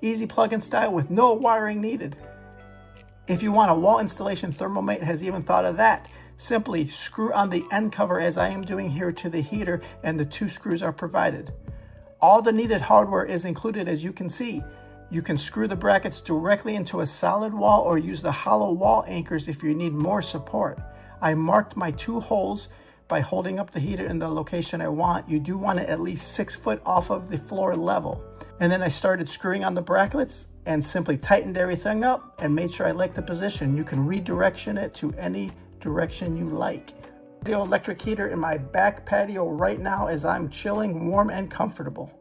Easy plug-in style with no wiring needed. If you want a wall installation, ThermoMate has even thought of that. Simply screw on the end cover as I am doing here to the heater, and the 2 screws are provided. All the needed hardware is included, as you can see. You can screw the brackets directly into a solid wall or use the hollow wall anchors if you need more support. I marked my 2 holes by holding up the heater in the location I want. You do want it at least 6 foot off of the floor level. And then I started screwing on the brackets and simply tightened everything up and made sure I liked the position. You can redirection it to any direction you like. The electric heater in my back patio right now as I'm chilling, warm and comfortable.